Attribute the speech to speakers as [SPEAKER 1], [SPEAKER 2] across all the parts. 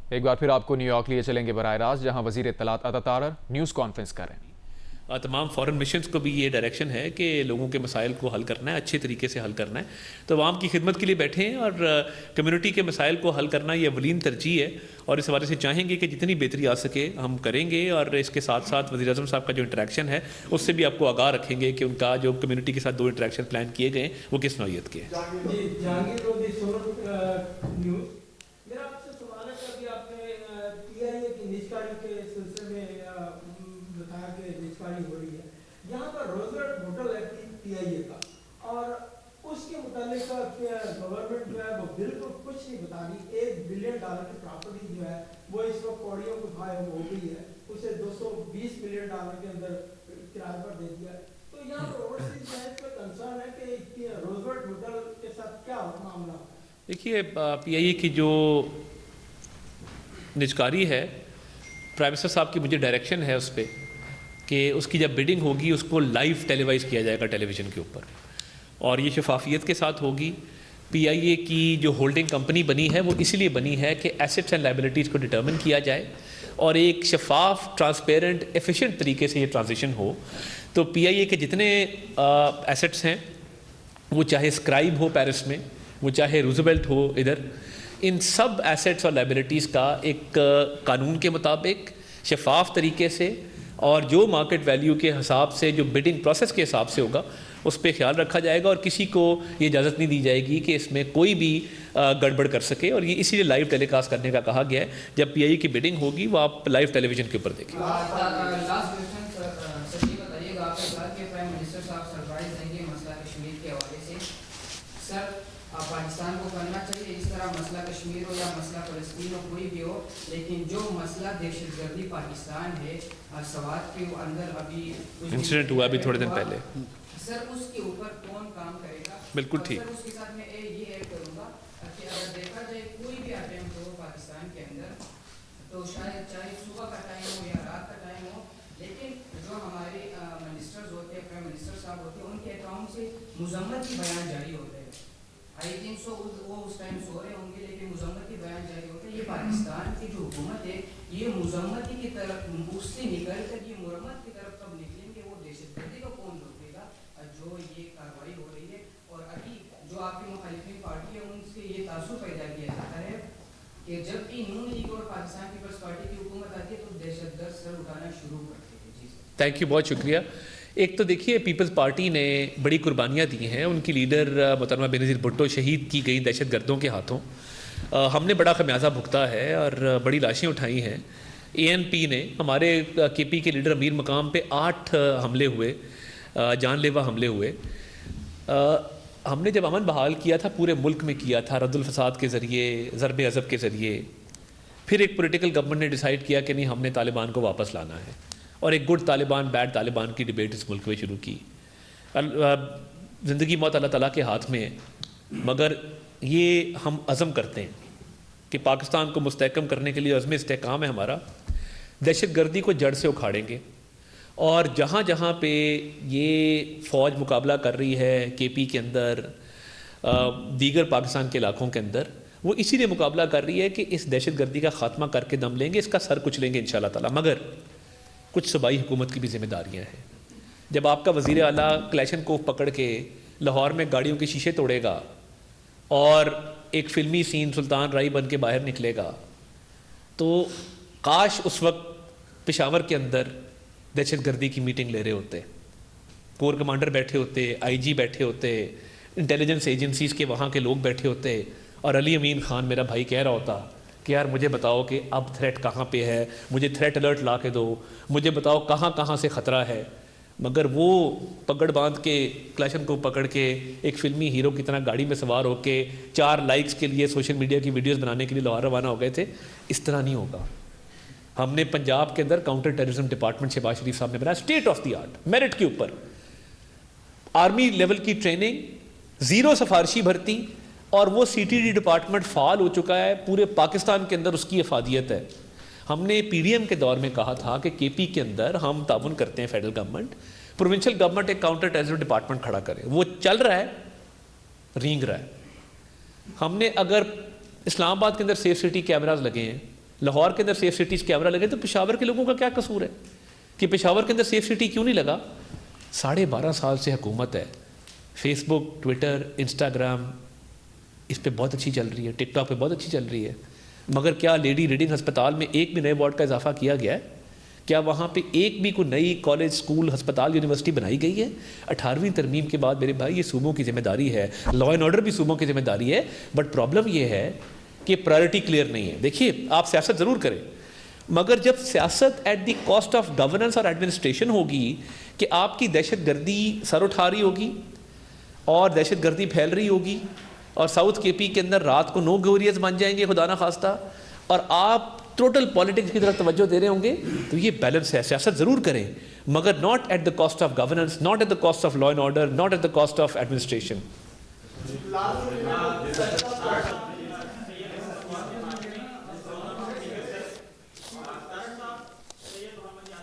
[SPEAKER 1] ایک بار پھر آپ کو نیو یارک لیے چلیں گے براہ راست، جہاں وزیر اطلاعات عطا طاہر نیوز کانفرنس کر رہے ہیں۔
[SPEAKER 2] تمام فورن مشنز کو بھی یہ ڈائریکشن ہے کہ لوگوں کے مسائل کو حل کرنا ہے، اچھے طریقے سے حل کرنا ہے، تو عوام کی خدمت کے لیے بیٹھے ہیں اور کمیونٹی کے مسائل کو حل کرنا یہ اولین ترجیح ہے، اور اس حوالے سے چاہیں گے کہ جتنی بہتری آ سکے ہم کریں گے، اور اس کے ساتھ ساتھ وزیر اعظم صاحب کا جو انٹریکشن ہے اس سے بھی آپ کو آگاہ رکھیں گے کہ ان کا جو کمیونٹی کے ساتھ 2 انٹریکشن پلان کیے گئے ہیں وہ کس نوعیت کے ہیں۔
[SPEAKER 3] ہو رہی ہے یہاں پر روزویلٹ ہوٹل ہے پی آئی اے کا، اور اس کے متعلق گورنمنٹ جو ہے وہ بالکل کچھ نہیں بتا رہی۔ $1 بلین کی پراپرٹی جو ہے وہ اس وقت کوڑیوں کو کھائے ہو گئی ہے، اسے $220 ملین کے اندر کرائے پر دے دیا ہے۔ تو یہاں پر اوورسیز بینک پہ کنسرن ہے کہ روزویلٹ ہوٹل کے ساتھ کیا معاملہ ہے؟
[SPEAKER 2] دیکھیے پی آئی اے کی جو نجکاری ہے، پرائم منسٹر صاحب کی مجھے ڈائریکشن ہے اس پہ کہ اس کی جب بڈنگ ہوگی اس کو لائیو ٹیلی وائز کیا جائے گا ٹیلی ویژن کے اوپر، اور یہ شفافیت کے ساتھ ہوگی۔ پی آئی اے کی جو ہولڈنگ کمپنی بنی ہے وہ اس لیے بنی ہے کہ ایسٹس اینڈ لائبلٹیز کو ڈٹرمن کیا جائے اور ایک شفاف، ٹرانسپیرنٹ، ایفیشینٹ طریقے سے یہ ٹرانزیشن ہو۔ تو پی آئی اے کے جتنے ایسٹس ہیں، وہ چاہے اسکرائب ہو پیرس میں، وہ چاہے روزویلٹ ہو ادھر، ان سب ایسٹس اور لائبلٹیز کا ایک قانون کے مطابق شفاف طریقے سے اور جو مارکیٹ ویلیو کے حساب سے، جو بڈنگ پروسیس کے حساب سے ہوگا اس پہ خیال رکھا جائے گا، اور کسی کو یہ اجازت نہیں دی جائے گی کہ اس میں کوئی بھی گڑبڑ کر سکے، اور یہ اسی لیے لائیو ٹیلی کاسٹ کرنے کا کہا گیا ہے۔ جب پی آئی اے کی بڈنگ ہوگی وہ آپ لائیو ٹیلی ویژن کے اوپر دیکھیں۔
[SPEAKER 4] پاکستان کو کرنا چاہیے اس طرح مسئلہ کشمیر ہو یا مسئلہ فلسطین ہو، کوئی بھی ہو، لیکن جو مسئلہ دہشت گردی پاکستان ہے، سوات کے اندر ابھی
[SPEAKER 2] انسیڈنٹ ہوا ابھی تھوڑے دن پہلے،
[SPEAKER 4] سر اس کے اوپر کون کام کرے گا؟
[SPEAKER 2] بالکل ٹھیک۔
[SPEAKER 4] سر اس کے ساتھ میں یہ ایڈ کروں گا کہ اگر دیکھا جائے کوئی بھی اٹیمپٹ ہو پاکستان کے اندر، تو شاید چاہے صبح کا ٹائم ہو یا رات کا ٹائم ہو، لیکن جو ہمارے منسٹرز ہوتے ہیں، پرائم منسٹر صاحب ہوتے ہیں، ان کے اکاؤنٹ سے مذمتی بیان جاری ہوتے ہیں۔ آئی تھنک سو وہ اس ٹائم سو رہے ہوں گے، لیکن مذمتی بیان جاری ہوتا ہے۔ یہ پاکستان کی جو حکومت ہے یہ مذمتی کی طرف اس سے نکل کر یہ مرمت کی طرف کب نکلیں گے؟ وہ دہشت گردی کو کون روکے گا جو یہ کارروائی ہو رہی ہے؟ اور ابھی جو آپ کی مخالفین پارٹی ہے ان سے یہ تاثر پیدا کیا جاتا ہے کہ جب بھی نون لیگ اور پاکستان پیپلز پارٹی کی حکومت آتی ہے تو دہشت گرد سر اٹھانا شروع کرتے ہیں۔ جی سر،
[SPEAKER 2] تھینک یو، بہت شکریہ۔ ایک تو دیکھیے پیپلز پارٹی نے بڑی قربانیاں دی ہیں، ان کی لیڈر محترمہ بینظیر بھٹو شہید کی گئی دہشت گردوں کے ہاتھوں، ہم نے بڑا خمیازہ بھگتا ہے اور بڑی لاشیں اٹھائی ہیں۔ اے این پی نے، ہمارے کے پی کے لیڈر امیر مقام پہ 8 حملے ہوئے، جان لیوا حملے ہوئے۔ ہم نے جب امن بحال کیا تھا پورے ملک میں کیا تھا، رد الفساد کے ذریعے، ضرب عضب کے ذریعے، پھر ایک پولیٹیکل گورنمنٹ نے ڈیسائیڈ کیا کہ نہیں ہم نے طالبان کو واپس لانا ہے، اور ایک گڈ طالبان بیڈ طالبان کی ڈیبیٹ اس ملک میں شروع کی۔ زندگی موت اللہ تعالیٰ کے ہاتھ میں ہے، مگر یہ ہم عزم کرتے ہیں کہ پاکستان کو مستحکم کرنے کے لیے عزم استحکام ہے ہمارا، دہشت گردی کو جڑ سے اکھاڑیں گے، اور جہاں جہاں پہ یہ فوج مقابلہ کر رہی ہے کے پی کے اندر، دیگر پاکستان کے علاقوں کے اندر، وہ اسی لیے مقابلہ کر رہی ہے کہ اس دہشت گردی کا خاتمہ کر کے دم لیں گے، اس کا سر کچلیں گے انشاءاللہ تعالیٰ۔ مگر کچھ صوبائی حکومت کی بھی ذمہ داریاں ہیں۔ جب آپ کا وزیر اعلیٰ کلیشن کوف پکڑ کے لاہور میں گاڑیوں کے شیشے توڑے گا اور ایک فلمی سین سلطان رائی بن کے باہر نکلے گا، تو کاش اس وقت پشاور کے اندر دہشت گردی کی میٹنگ لے رہے ہوتے، کور کمانڈر بیٹھے ہوتے، آئی جی بیٹھے ہوتے، انٹیلیجنس ایجنسیز کے وہاں کے لوگ بیٹھے ہوتے، اور علی امین خان میرا بھائی کہہ رہا ہوتا کہ یار مجھے بتاؤ کہ اب تھریٹ کہاں پہ ہے، مجھے تھریٹ الرٹ لا کے دو، مجھے بتاؤ کہاں کہاں سے خطرہ ہے۔ مگر وہ پگڑ باندھ کے کلیشن کو پکڑ کے ایک فلمی ہیرو کی طرح گاڑی میں سوار ہو کے 4 لائکس کے لیے سوشل میڈیا کی ویڈیوز بنانے کے لیے لاہور روانہ ہو گئے تھے۔ اس طرح نہیں ہوگا۔ ہم نے پنجاب کے اندر کاؤنٹر ٹیررزم ڈپارٹمنٹ شہباز شریف صاحب نے بنایا، state of the art, merit کے اوپر، آرمی لیول کی ٹریننگ، 0 سفارشی بھرتی، اور وہ سی ٹی ڈی ڈپارٹمنٹ فعال ہو چکا ہے، پورے پاکستان کے اندر اس کی افادیت ہے۔ ہم نے پی ڈی ایم کے دور میں کہا تھا کہ کے پی کے اندر ہم تعاون کرتے ہیں فیڈرل گورنمنٹ، پروونشل گورنمنٹ ایک کاؤنٹر ٹیررزم ڈپارٹمنٹ کھڑا کرے، وہ چل رہا ہے، رینگ رہا ہے۔ ہم نے اگر اسلام آباد کے اندر سیف سٹی کیمراز لگے ہیں، لاہور کے اندر سیف سٹیز کیمرہ لگے تو پشاور کے لوگوں کا کیا قصور ہے کہ پشاور کے اندر سیف سٹی کیوں نہیں لگا؟ 12.5 سال سے حکومت ہے، فیس بک، ٹویٹر، انسٹاگرام اس پہ بہت اچھی چل رہی ہے، ٹک ٹاک پہ بہت اچھی چل رہی ہے، مگر کیا لیڈی ریڈنگ ہسپتال میں ایک بھی نئے وارڈ کا اضافہ کیا گیا ہے؟ کیا وہاں پہ ایک بھی کوئی نئی کالج، اسکول، ہسپتال، یونیورسٹی بنائی گئی ہے؟ 18ویں ترمیم کے بعد میرے بھائی یہ صوبوں کی ذمہ داری ہے، لا اینڈ آرڈر بھی صوبوں کی ذمہ داری ہے، بٹ پرابلم یہ ہے کہ پرائرٹی کلیئر نہیں ہے۔ دیکھیے آپ سیاست ضرور کریں، مگر جب سیاست at the cost of governance اور ایڈمنسٹریشن ہوگی کہ آپ کی دہشت گردی سر اٹھا رہی ہوگی اور دہشت گردی پھیل رہی ہوگی اور ساؤتھ کے پی کے اندر رات کو 9 گوریز بن جائیں گے خدا نہ خواستہ، اور آپ ٹوٹل پالیٹکس کی طرف توجہ دے رہے ہوں گے، تو یہ بیلنس ہے، سیاست ضرور کریں مگر not at the cost of governance, not at the cost of law and order, not at the cost of administration.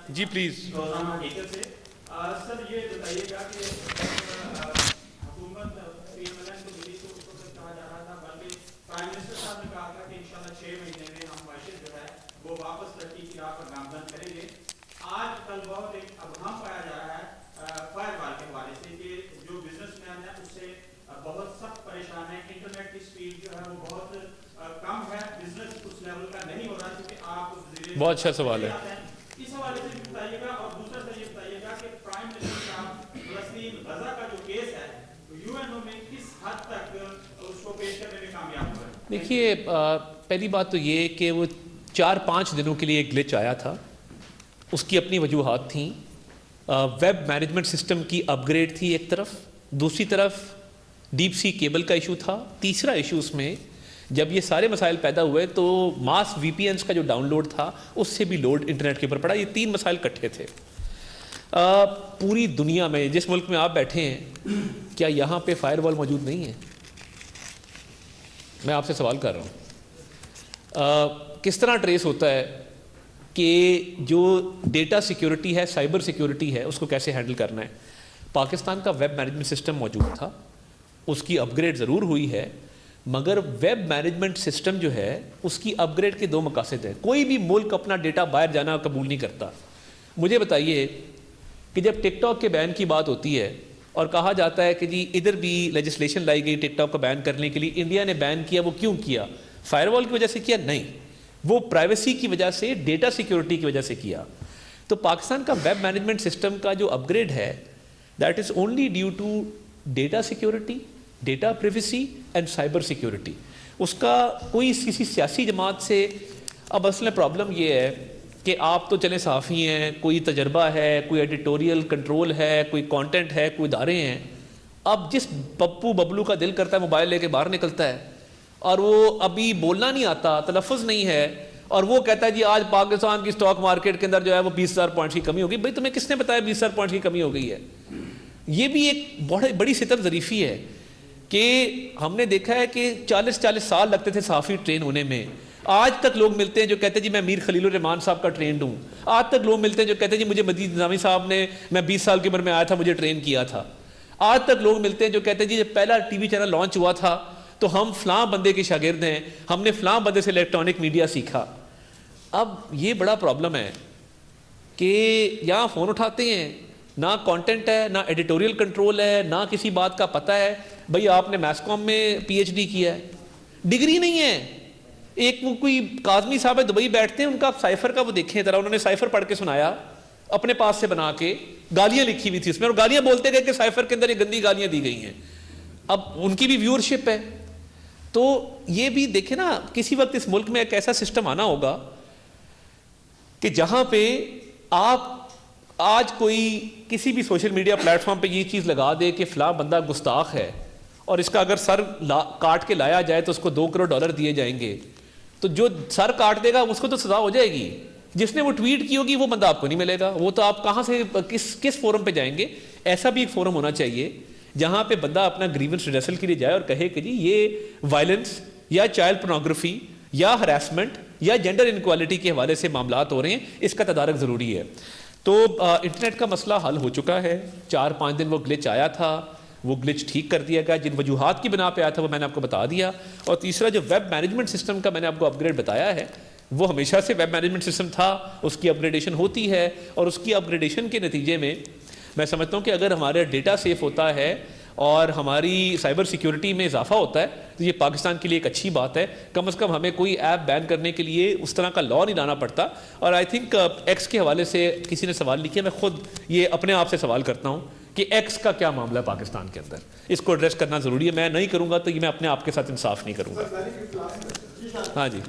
[SPEAKER 2] جی پلیز
[SPEAKER 5] سر یہ بتائیے گا کہ حکومت کہا جا رہا تھا، بلکہ پرائم منسٹر صاحب نے کہا تھا کہ انشاءاللہ 6 مہینے میں ہم معیشت جو ہے وہ واپس ترقی کی راہ پر گامزن کریں گے۔ آج کل بہت ایک ابہام پایا جا رہا ہے فائر وال کے حوالے سے کہ جو بزنس مین ہے اس سے بہت سخت پریشان ہے، انٹرنیٹ کی سپیڈ جو ہے وہ بہت کم ہے، بزنس اس لیول کا نہیں ہو رہا، کیونکہ آپ
[SPEAKER 2] بہت اچھا سوال ہے۔
[SPEAKER 5] اس حوالے سے بھی بتائیے گا، اور دوسرا سر یہ بتائیے گا کہ پرائم منسٹر صاحب فلسطین غزہ کا جو کیس ہے یو این او میں کس حد تک اس کو پیش کرنے میں کامیاب ہوئے؟
[SPEAKER 2] دیکھیے پہلی بات تو یہ کہ وہ 4-5 دنوں کے لیے ایک گلچ آیا تھا، اس کی اپنی وجوہات تھیں، ویب مینجمنٹ سسٹم کی اپ گریڈ تھی ایک طرف، دوسری طرف ڈیپ سی کیبل کا ایشو تھا، تیسرا ایشو اس میں جب یہ سارے مسائل پیدا ہوئے تو ماس وی پی اینس کا جو ڈاؤن لوڈ تھا اس سے بھی لوڈ انٹرنیٹ کے اوپر پڑا۔ یہ 3 مسائل کٹھے تھے۔ پوری دنیا میں جس ملک میں آپ بیٹھے ہیں کیا یہاں پہ فائر وال موجود نہیں ہے؟ میں آپ سے سوال کر رہا ہوں، کس طرح ٹریس ہوتا ہے کہ جو ڈیٹا سیکیورٹی ہے، سائبر سیکیورٹی ہے، اس کو کیسے ہینڈل کرنا ہے؟ پاکستان کا ویب مینجمنٹ سسٹم موجود تھا، اس کی اپ گریڈ ضرور ہوئی ہے، مگر ویب مینجمنٹ سسٹم جو ہے اس کی اپ گریڈ کے 2 مقاصد ہیں۔ کوئی بھی ملک اپنا ڈیٹا باہر جانا قبول نہیں کرتا۔ مجھے بتائیے کہ جب ٹک ٹاک کے بین کی بات ہوتی ہے اور کہا جاتا ہے کہ جی ادھر بھی لیجسلیشن لائی گئی ٹک ٹاک کو بین کرنے کے لیے، انڈیا نے بین کیا، وہ کیوں کیا؟ فائر وال کی وجہ سے کیا؟ نہیں، وہ پرائیویسی کی وجہ سے، ڈیٹا سیکیورٹی کی وجہ سے کیا۔ تو پاکستان کا ویب مینجمنٹ سسٹم کا جو اپ گریڈ ہے that is only due to data security, data privacy and cyber security. اس کا کوئی کسی سیاسی جماعت سے، اب اصل پرابلم یہ ہے کہ آپ تو چلیں صحافی ہیں، کوئی تجربہ ہے، کوئی ایڈیٹوریل کنٹرول ہے، کوئی کانٹینٹ ہے، کوئی ادارے ہیں، اب جس پپو ببلو کا دل کرتا ہے موبائل لے کے باہر نکلتا ہے اور وہ ابھی بولنا نہیں آتا، تلفظ نہیں ہے، اور وہ کہتا ہے جی آج پاکستان کی سٹاک مارکیٹ کے اندر جو ہے وہ 20,000 پوائنٹس کی کمی ہوگی۔ بھائی تمہیں کس نے بتایا 20,000 پوائنٹس کی کمی ہو گئی ہے؟ یہ بھی ایک بڑی ستم ظریفی ہے کہ ہم نے دیکھا ہے کہ 40 سال لگتے تھے صحافی ٹرین ہونے میں، آج تک لوگ ملتے ہیں جو کہتے ہیں جی میں میر خلیل الرحمان صاحب کا ٹرینڈ ہوں، آج تک لوگ ملتے ہیں جو کہتے ہیں جی مجھے مجید نظامی صاحب نے، میں 20 سال کی عمر میں آیا تھا، مجھے ٹرین کیا تھا، آج تک لوگ ملتے ہیں جو کہتے ہیں جی جب پہلا ٹی وی چینل لانچ ہوا تھا تو ہم فلاں بندے کے شاگرد ہیں، ہم نے فلاں بندے سے الیکٹرانک میڈیا سیکھا۔ اب یہ بڑا پرابلم ہے کہ یہاں فون اٹھاتے ہیں، نہ کانٹینٹ ہے، نہ ایڈیٹوریل کنٹرول ہے، نہ کسی بات کا پتہ ہے۔ بھئی آپ نے میس کام میں پی ایچ ڈی کیا ہے، ڈگری نہیں ہے۔ ایک وہ کوئی کاظمی صاحب ہے دبئی بیٹھتے ہیں، ان کا سائفر کا وہ دیکھیں ذرا، انہوں نے سائفر پڑھ کے سنایا اپنے پاس سے بنا کے، گالیاں لکھی ہوئی تھی اس میں، اور گالیاں بولتے گئے کہ سائفر کے اندر یہ گندی گالیاں دی گئی ہیں۔ اب ان کی بھی ویورشپ ہے، تو یہ بھی دیکھیں نا، کسی وقت اس ملک میں ایک ایسا سسٹم آنا ہوگا کہ جہاں پہ آپ آج کوئی کسی بھی سوشل میڈیا پلیٹ فارم پہ یہ چیز لگا دے کہ فلاں بندہ گستاخ ہے، اور اس کا اگر سر کاٹ کے لایا جائے تو اس کو $2 کروڑ دیے جائیں گے، تو جو سر کاٹ دے گا اس کو تو سزا ہو جائے گی، جس نے وہ ٹویٹ کی ہوگی وہ بندہ آپ کو نہیں ملے گا، وہ تو آپ کہاں سے کس فورم پہ جائیں گے؟ ایسا بھی ایک فورم ہونا چاہیے جہاں پہ بندہ اپنا گریونس ریڈریسل کے لیے جائے اور کہے کہ جی یہ وائلنس یا چائلڈ پورنوگرافی یا ہراسمنٹ یا جینڈر انکوالٹی کے حوالے سے معاملات ہو رہے ہیں، اس کا تدارک ضروری ہے۔ تو انٹرنیٹ کا مسئلہ حل ہو چکا ہے، 4-5 دن وہ گلچ آیا تھا، وہ گلچ ٹھیک کر دیا گیا، جن وجوہات کی بنا پہ آیا تھا وہ میں نے آپ کو بتا دیا، اور تیسرا جو ویب مینجمنٹ سسٹم کا میں نے آپ کو اپ گریڈ بتایا ہے، وہ ہمیشہ سے ویب مینجمنٹ سسٹم تھا, اس کی اپگریڈیشن ہوتی ہے, اور اس کی اپگریڈیشن کے نتیجے میں میں سمجھتا ہوں کہ اگر ہمارا ڈیٹا سیف ہوتا ہے اور ہماری سائبر سیکیورٹی میں اضافہ ہوتا ہے تو یہ پاکستان کے لیے ایک اچھی بات ہے. کم از کم ہمیں کوئی ایپ بین کرنے کے لیے اس طرح کا لا نہیں لانا پڑتا. اور آئی تھنک ایکس کے حوالے سے کسی نے سوال لکھا, میں خود یہ اپنے آپ سے سوال کرتا ہوں کہ ایکس کا کیا معاملہ ہے پاکستان کے اندر, اس کو ایڈریس کرنا ضروری ہے. میں نہیں کروں گا تو یہ میں اپنے آپ کے ساتھ انصاف نہیں کروں گا. ہاں جی,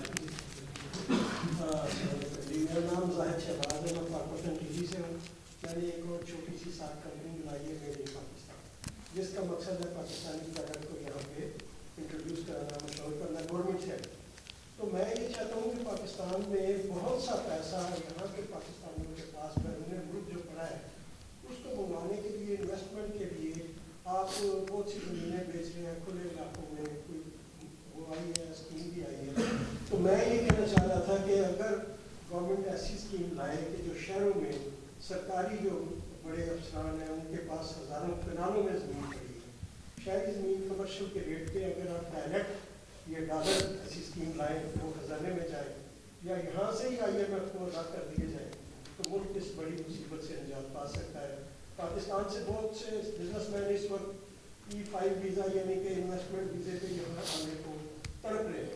[SPEAKER 6] میرا نام زاہد شہباز ہے, میں پاکستان ٹی وی سے ہوں. میں نے ایک اور چھوٹی سی ساتھ کمپنی بنائی ہے میڈ ان پاکستان, جس کا مقصد ہے پاکستانی پروڈکٹ کو یہاں پہ انٹروڈیوس کرانا, مشہور کرنا. گورنمنٹ سے تو میں یہ چاہتا ہوں کہ پاکستان میں بہت سا پیسہ یہاں کے پاکستانیوں کے پاس بیرون ملک جو پڑا ہے اس کو منگوانے کے لیے, انویسٹمنٹ کے لیے آپ بہت سی زمینیں بیچ رہے ہیں کھلے علاقوں میں. کوئی وہ آئی ہے, اسکیم بھی آئی ہے. تو میں یہ کہنا چاہ رہا تھا کہ اگر گورنمنٹ ایسی اسکیم لائے کہ جو شہروں میں سرکاری جو بڑے افسران ہیں ان کے پاس ہزاروں کنالوں میں زمین پڑی ہے, شہری زمین کمرشل کے ریٹ پہ اگر آپ ڈائریکٹ یہ ڈالر ایسی اسکیم لائیں وہ خزانے میں جائے یا یہاں سے ہی IMF کو ادا کر دیے جائے تو ملک اس بڑی مصیبت سے نجات پا سکتا ہے. پاکستان سے بہت سے بزنس مین اس وقت E5 ویزا یعنی کہ انویسٹمنٹ ویزے پہ یہاں آنے کو تڑپ رہے ہیں.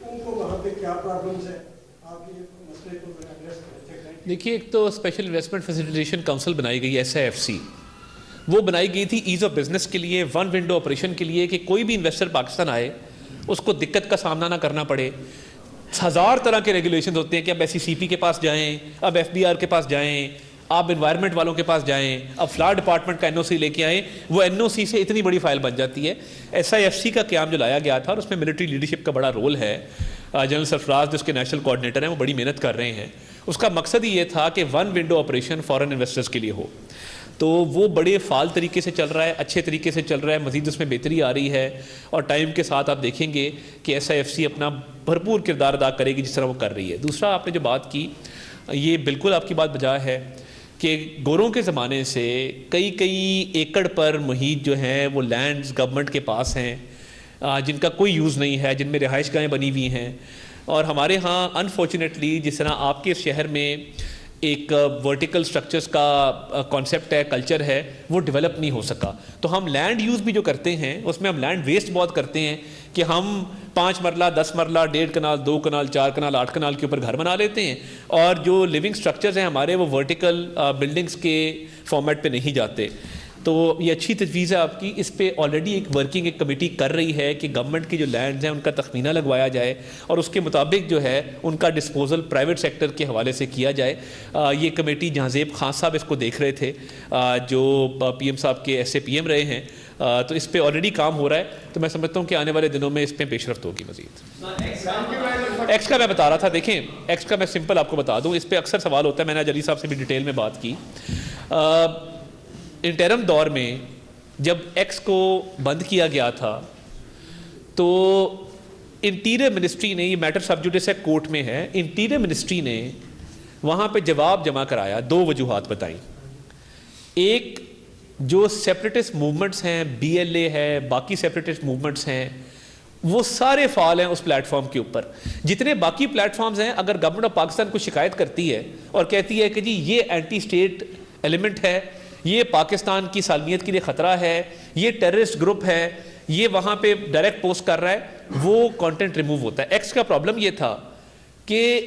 [SPEAKER 6] ان کو وہاں پہ کیا پرابلمس ہیں, آپ یہ مسئلے کو ایڈریس کرتے ہیں.
[SPEAKER 2] دیکھیے, ایک تو اسپیشل انویسٹمنٹ فیسیلیٹیشن کاؤنسل بنائی گئی SIFC. وہ بنائی گئی تھی ایز آف بزنس کے لیے, ون ونڈو آپریشن کے لیے, کہ کوئی بھی انویسٹر پاکستان آئے اس کو دقت کا سامنا نہ کرنا پڑے. ہزار طرح کے ریگولیشنز ہوتے ہیں کہ اب SECP کے پاس جائیں, اب FBR کے پاس جائیں, آپ انوائرمنٹ والوں کے پاس جائیں, اب فلاڈ ڈپارٹمنٹ کا NOC لے کے آئیں. وہ NOC سے اتنی بڑی فائل بن جاتی ہے. SIFC کا قیام جو لایا گیا تھا, اور اس میں ملٹری لیڈرشپ کا بڑا رول ہے. جنرل سرفراز جو اس کے نیشنل کوآرڈینیٹر ہیں وہ بڑی محنت کر رہے ہیں. اس کا مقصد ہی یہ تھا کہ one window operation foreign investors کے لیے ہو. تو وہ بڑے فعال طریقے سے چل رہا ہے, اچھے طریقے سے چل رہا ہے. مزید اس میں بہتری آ رہی ہے, اور ٹائم کے ساتھ آپ دیکھیں گے کہ SIFC اپنا بھرپور کردار ادا کرے گی جس طرح وہ کر رہی ہے. دوسرا, آپ نے جو بات کی یہ بالکل آپ کی بات بجا ہے کہ گوروں کے زمانے سے کئی ایکڑ پر محیط جو ہیں وہ لینڈز گورنمنٹ کے پاس ہیں جن کا کوئی یوز نہیں ہے, جن میں رہائش گاہیں بنی ہوئی ہیں. اور ہمارے ہاں انفارچونیٹلی جس طرح آپ کے شہر میں ایک ورٹیکل سٹرکچرز کا کانسیپٹ ہے, کلچر ہے, وہ ڈیولپ نہیں ہو سکا. تو ہم لینڈ یوز بھی جو کرتے ہیں اس میں ہم لینڈ ویسٹ بہت کرتے ہیں کہ ہم 5 مرلہ 10 مرلہ 1.5 کنال 2 کنال 4 کنال 8 کنال کے اوپر گھر بنا لیتے ہیں, اور جو لیونگ سٹرکچرز ہیں ہمارے وہ ورٹیکل بلڈنگز کے فارمیٹ پہ نہیں جاتے. تو یہ اچھی تجویز ہے آپ کی. اس پہ آلریڈی ایک ورکنگ ایک کمیٹی کر رہی ہے کہ گورنمنٹ کی جو لینڈز ہیں ان کا تخمینہ لگوایا جائے اور اس کے مطابق جو ہے ان کا ڈسپوزل پرائیویٹ سیکٹر کے حوالے سے کیا جائے. یہ کمیٹی جہانزیب خان صاحب اس کو دیکھ رہے تھے جو PM صاحب کے SAPM رہے ہیں. تو اس پہ آلریڈی کام ہو رہا ہے. تو میں سمجھتا ہوں کہ آنے والے دنوں میں اس پہ پیش رفت ہوگی مزید. ایکس کا میں بتا رہا تھا, دیکھیں ایکس کا میں سمپل آپ کو بتا دوں, اس پہ اکثر سوال ہوتا ہے, میں نے علی صاحب سے بھی ڈیٹیل میں بات کی. انٹرم دور میں جب ایکس کو بند کیا گیا تھا تو انٹیریئر منسٹری نے, یہ میٹر سب جوڈیس ہے کورٹ میں ہے, انٹیریئر منسٹری نے وہاں پہ جواب جمع کرایا. 2 وجوہات بتائیں. ایک, جو سیپریٹسٹ موومنٹس ہیں, BLA ہے, باقی سیپریٹسٹ موومنٹس ہیں, وہ سارے فعال ہیں اس پلیٹ فارم کے اوپر. جتنے باقی پلیٹ فارمز ہیں, اگر گورنمنٹ آف پاکستان کو شکایت کرتی ہے اور کہتی ہے کہ جی یہ اینٹی اسٹیٹ ایلیمنٹ ہے, یہ پاکستان کی سالمیت کے لیے خطرہ ہے, یہ ٹیررسٹ گروپ ہے, یہ وہاں پہ ڈائریکٹ پوسٹ کر رہا ہے, وہ کانٹینٹ ریموو ہوتا ہے. ایکس کا پرابلم یہ تھا کہ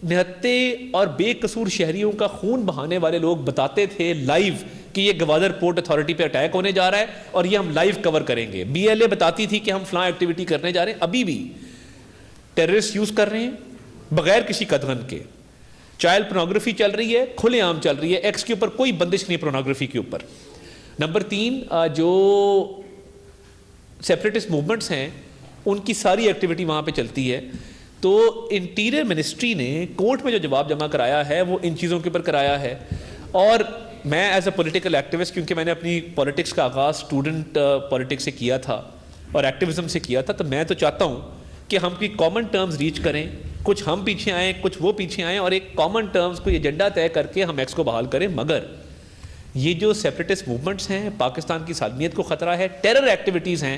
[SPEAKER 2] نہتے اور بے قصور شہریوں کا خون بہانے والے لوگ بتاتے تھے لائیو کہ یہ گوادر پورٹ اتھارٹی پہ اٹیک ہونے جا رہا ہے اور یہ ہم لائیو کور کریں گے. BLA بتاتی تھی کہ ہم فلاں ایکٹیویٹی کرنے جا رہے ہیں. ابھی بھی ٹیررسٹ یوز کر رہے ہیں بغیر کسی قدغن کے. چائلڈ پورنوگرافی چل رہی ہے, کھلے عام چل رہی ہے. ایکس کے اوپر کوئی بندش نہیں پورنوگرافی کے اوپر. نمبر 3, جو سیپریٹسٹ موومنٹس ہیں ان کی ساری ایکٹیویٹی وہاں پہ چلتی ہے. تو انٹیریئر منسٹری نے کورٹ میں جو جواب جمع کرایا ہے وہ ان چیزوں کے اوپر کرایا ہے. اور میں ایز اے پولیٹیکل ایکٹیوسٹ, کیونکہ میں نے اپنی پالیٹکس کا آغاز اسٹوڈنٹ پالیٹکس سے کیا تھا اور ایکٹیوزم سے کیا تھا, تو میں تو چاہتا ہوں کہ ہم کوئی کامن ٹرمز ریچ کریں, کچھ ہم پیچھے آئیں کچھ وہ پیچھے آئیں, اور ایک کامن ٹرمز کو ایجنڈا طے کر کے ہم ایکس کو بحال کریں. مگر یہ جو سیپریٹسٹ موومنٹس ہیں, پاکستان کی سالمیت کو خطرہ ہے, ٹیرر ایکٹیویٹیز ہیں,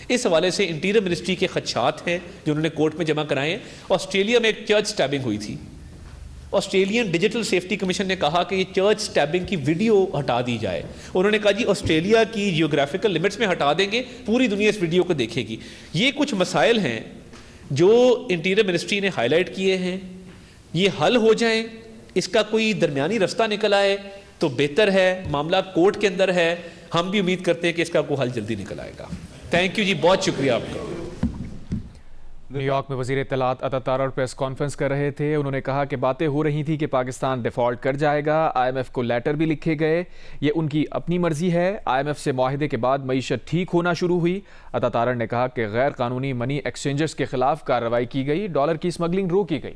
[SPEAKER 2] اس حوالے سے انٹیریئر منسٹری کے خدشات ہیں جو انہوں نے کورٹ میں جمع کرائے ہیں. آسٹریلیا میں ایک چرچ سٹیبنگ ہوئی تھی. آسٹریلین ڈیجیٹل سیفٹی کمیشن نے کہا کہ یہ چرچ سٹیبنگ کی ویڈیو ہٹا دی جائے. انہوں نے کہا جی آسٹریلیا کی جیوگرافیکل لمٹس میں ہٹا دیں گے, پوری دنیا اس ویڈیو کو دیکھے گی. یہ کچھ مسائل ہیں جو انٹیریئر منسٹری نے ہائی لائٹ کیے ہیں, یہ حل ہو جائیں, اس کا کوئی درمیانی رستہ نکل آئے تو بہتر ہے. معاملہ کورٹ کے اندر ہے, ہم بھی امید کرتے ہیں کہ اس کا کوئی حل جلدی نکل آئے گا. تھینک یو جی, بہت شکریہ آپ کا.
[SPEAKER 1] نیو یارک میں وزیر اطلاعات عطا تارڑ پریس کانفرنس کر رہے تھے. انہوں نے کہا کہ باتیں ہو رہی تھی کہ پاکستان ڈیفالٹ کر جائے گا, IMF کو لیٹر بھی لکھے گئے, یہ ان کی اپنی مرضی ہے. IMF سے معاہدے کے بعد معیشت ٹھیک ہونا شروع ہوئی. عطا تارڑ نے کہا کہ غیر قانونی منی ایکسچینجرز کے خلاف کارروائی کی گئی, ڈالر کی اسمگلنگ روکی گئی.